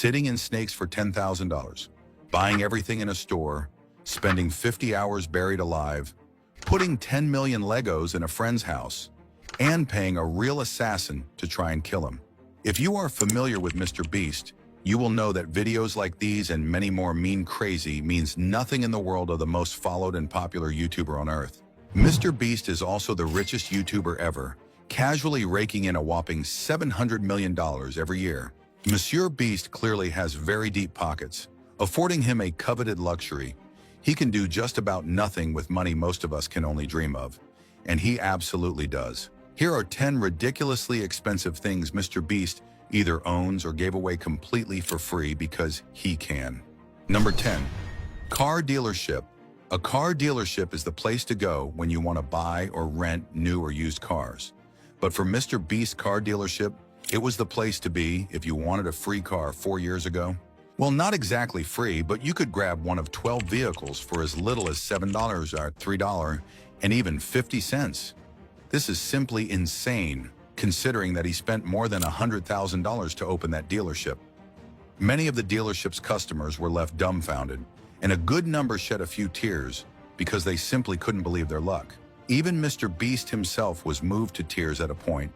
sitting in snakes for $10,000, buying everything in a store, spending 50 hours buried alive, putting 10 million Legos in a friend's house, and paying a real assassin to try and kill him. If you are familiar with Mr. Beast, you will know that videos like these and many more mean crazy means nothing in the world of the most followed and popular YouTuber on earth. Mr. Beast is also the richest YouTuber ever, casually raking in a whopping $700 million every year. Monsieur Beast clearly has very deep pockets, affording him a coveted luxury. He can do just about nothing with money most of us can only dream of, and he absolutely does. Here are 10 ridiculously expensive things Mr. Beast either owns or gave away completely for free because he can. Number 10. Car dealership. A car dealership is the place to go when you want to buy or rent new or used cars. But for Mr. Beast car dealership, it was the place to be if you wanted a free car 4 years ago. Well, not exactly free, but you could grab one of 12 vehicles for as little as $7 or $3 and even 50 cents. This is simply insane, considering that he spent more than $100,000 to open that dealership. Many of the dealership's customers were left dumbfounded, and a good number shed a few tears because they simply couldn't believe their luck. Even Mr. Beast himself was moved to tears at a point,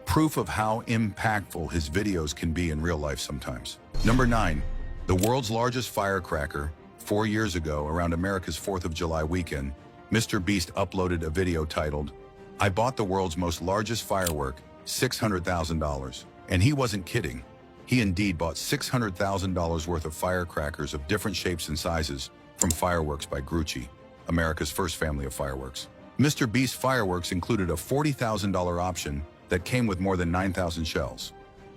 proof of how impactful his videos can be in real life sometimes. Number 9. The world's largest firecracker. 4 years ago, around America's 4th of July weekend, Mr. Beast uploaded a video titled, "I bought the world's most largest firework, $600,000. And he wasn't kidding. He indeed bought $600,000 worth of firecrackers of different shapes and sizes from Fireworks by Grucci, America's first family of fireworks. Mr. Beast's fireworks included a $40,000 option that came with more than 9,000 shells.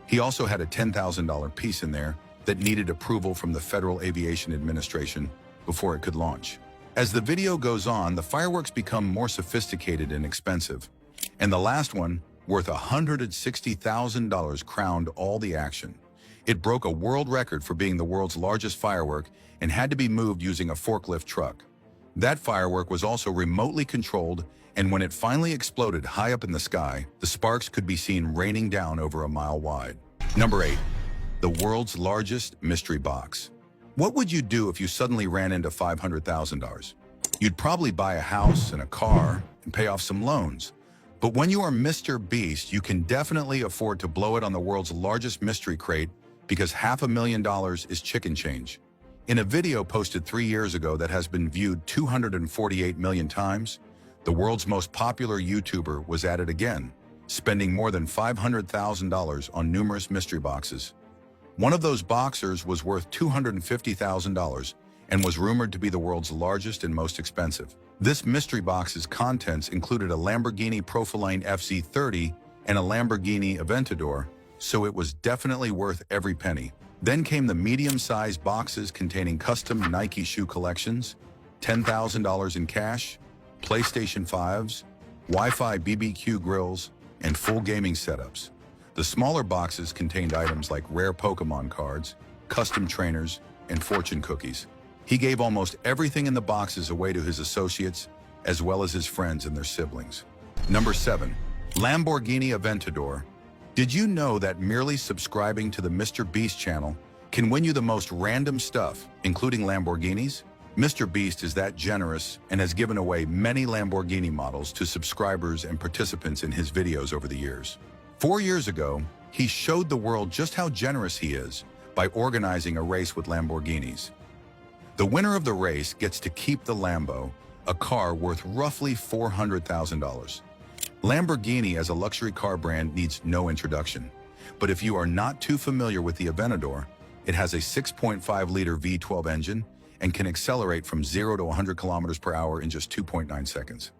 He also had a $10,000 piece in there that needed approval from the Federal Aviation Administration before it could launch. As the video goes on, the fireworks become more sophisticated and expensive, and the last one, worth $160,000, crowned all the action. It broke a world record for being the world's largest firework and had to be moved using a forklift truck. That firework was also remotely controlled, and when it finally exploded high up in the sky, the sparks could be seen raining down over a mile wide. Number 8. The world's largest mystery box. What would you do if you suddenly ran into $500,000? You'd probably buy a house and a car and pay off some loans. But when you are Mr. Beast, you can definitely afford to blow it on the world's largest mystery crate because $500,000 is chicken change. In a video posted 3 years ago that has been viewed 248 million times, the world's most popular YouTuber was at it again, spending more than $500,000 on numerous mystery boxes. One of those boxers was worth $250,000 and was rumored to be the world's largest and most expensive. This mystery box's contents included a Lamborghini Profiline FC30 and a Lamborghini Aventador, so it was definitely worth every penny. Then came the medium-sized boxes containing custom Nike shoe collections, $10,000 in cash, PlayStation 5s, Wi-Fi BBQ grills, and full gaming setups. The smaller boxes contained items like rare Pokemon cards, custom trainers, and fortune cookies. He gave almost everything in the boxes away to his associates, as well as his friends and their siblings. Number 7. Lamborghini Aventador. Did you know that merely subscribing to the Mr. Beast channel can win you the most random stuff, including Lamborghinis? Mr. Beast is that generous and has given away many Lamborghini models to subscribers and participants in his videos over the years. 4 years ago, he showed the world just how generous he is by organizing a race with Lamborghinis. The winner of the race gets to keep the Lambo, a car worth roughly $400,000. Lamborghini as a luxury car brand needs no introduction, but if you are not too familiar with the Aventador, it has a 6.5-liter V12 engine and can accelerate from 0 to 100 kilometers per hour in just 2.9 seconds.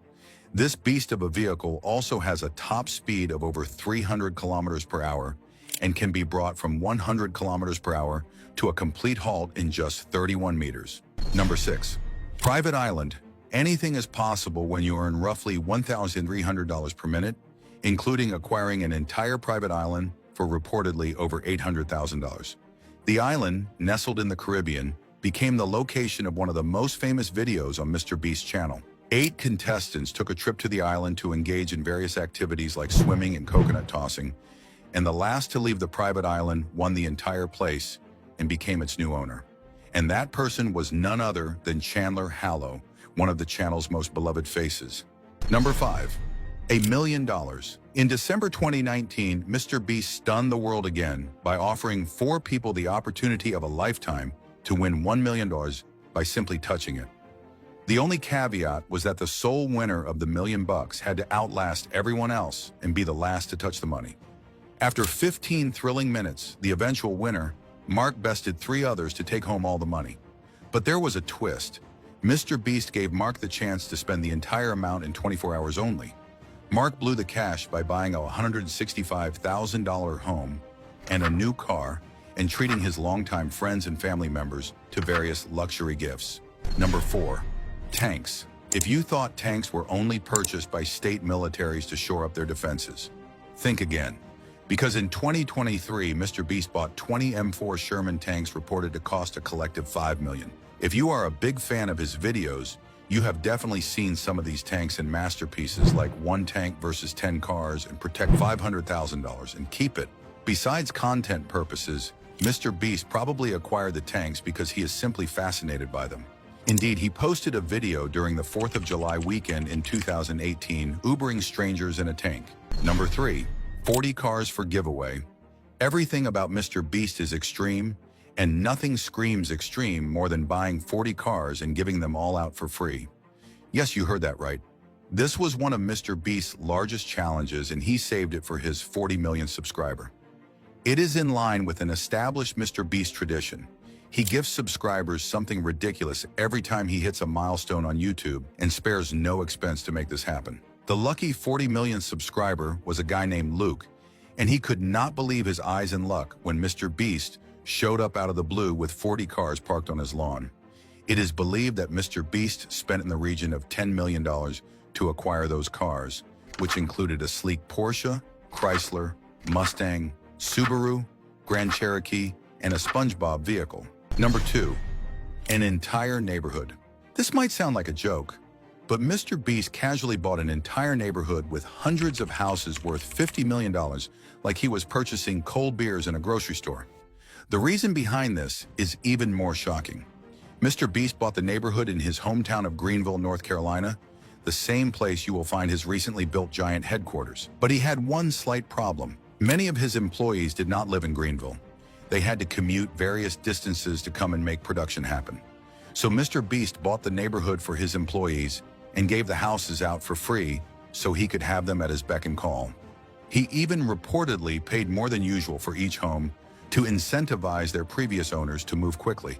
This beast of a vehicle also has a top speed of over 300 kilometers per hour and can be brought from 100 kilometers per hour to a complete halt in just 31 meters. Number 6. Private island. Anything is possible when you earn roughly $1,300 per minute, including acquiring an entire private island for reportedly over $800,000. The island, nestled in the Caribbean, became the location of one of the most famous videos on Mr. Beast's channel. 8 contestants took a trip to the island to engage in various activities like swimming and coconut tossing, and the last to leave the private island won the entire place, and became its new owner. And that person was none other than Chandler Hallow, one of the channel's most beloved faces. Number 5. $1 million. In December 2019, Mr. Beast stunned the world again by offering 4 people the opportunity of a lifetime to win $1 million by simply touching it. The only caveat was that the sole winner of the $1 million had to outlast everyone else and be the last to touch the money. After 15 thrilling minutes, the eventual winner, Mark, bested 3 others to take home all the money. But there was a twist. Mr. Beast gave Mark the chance to spend the entire amount in 24 hours only. Mark blew the cash by buying a $165,000 home and a new car and treating his longtime friends and family members to various luxury gifts. Number 4. Tanks. If you thought tanks were only purchased by state militaries to shore up their defenses, think again. Because in 2023, Mr. Beast bought 20 M4 Sherman tanks reported to cost a collective $5 million. If you are a big fan of his videos, you have definitely seen some of these tanks in masterpieces like 1 tank versus 10 cars and protect $500,000 and keep it. Besides content purposes, Mr. Beast probably acquired the tanks because he is simply fascinated by them. Indeed, he posted a video during the 4th of July weekend in 2018, Ubering strangers in a tank. Number 3. 40 cars for giveaway. Everything about Mr. Beast is extreme, and nothing screams extreme more than buying 40 cars and giving them all out for free. Yes, you heard that right. This was one of Mr. Beast's largest challenges, and he saved it for his 40 million subscriber. It is in line with an established Mr. Beast tradition. He gives subscribers something ridiculous every time he hits a milestone on YouTube and spares no expense to make this happen. The lucky 40 million subscriber was a guy named Luke, and he could not believe his eyes and luck when Mr. Beast showed up out of the blue with 40 cars parked on his lawn. It is believed that Mr. Beast spent in the region of $10 million to acquire those cars, which included a sleek Porsche, Chrysler, Mustang, Subaru, Grand Cherokee, and a SpongeBob vehicle. Number 2. An entire neighborhood. This might sound like a joke, but Mr. Beast casually bought an entire neighborhood with hundreds of houses worth $50 million like he was purchasing cold beers in a grocery store. The reason behind this is even more shocking. Mr. Beast bought the neighborhood in his hometown of Greenville, North Carolina, the same place you will find his recently built giant headquarters. But he had one slight problem. Many of his employees did not live in Greenville. They had to commute various distances to come and make production happen. So Mr. Beast bought the neighborhood for his employees and gave the houses out for free so he could have them at his beck and call. He even reportedly paid more than usual for each home to incentivize their previous owners to move quickly.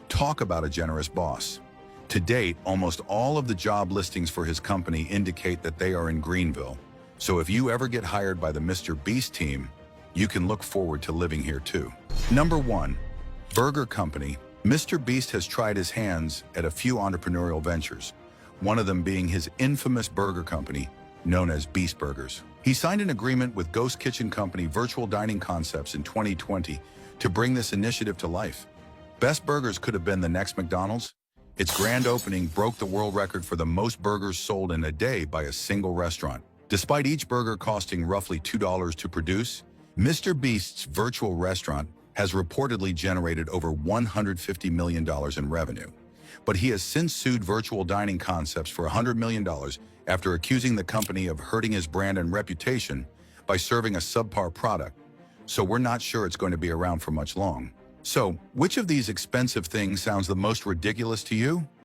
Talk about a generous boss. To date, almost all of the job listings for his company indicate that they are in Greenville. So if you ever get hired by the Mr. Beast team, you can look forward to living here too. Number 1. Burger Company. Mr. Beast has tried his hands at a few entrepreneurial ventures, one of them being his infamous burger company, known as Beast Burgers. He signed an agreement with Ghost Kitchen Company Virtual Dining Concepts in 2020 to bring this initiative to life. Best Burgers could have been the next McDonald's. Its grand opening broke the world record for the most burgers sold in a day by a single restaurant. Despite each burger costing roughly $2 to produce, Mr. Beast's virtual restaurant has reportedly generated over $150 million in revenue. But he has since sued Virtual Dining Concepts for $100 million after accusing the company of hurting his brand and reputation by serving a subpar product. So we're not sure it's going to be around for much long. So, which of these expensive things sounds the most ridiculous to you?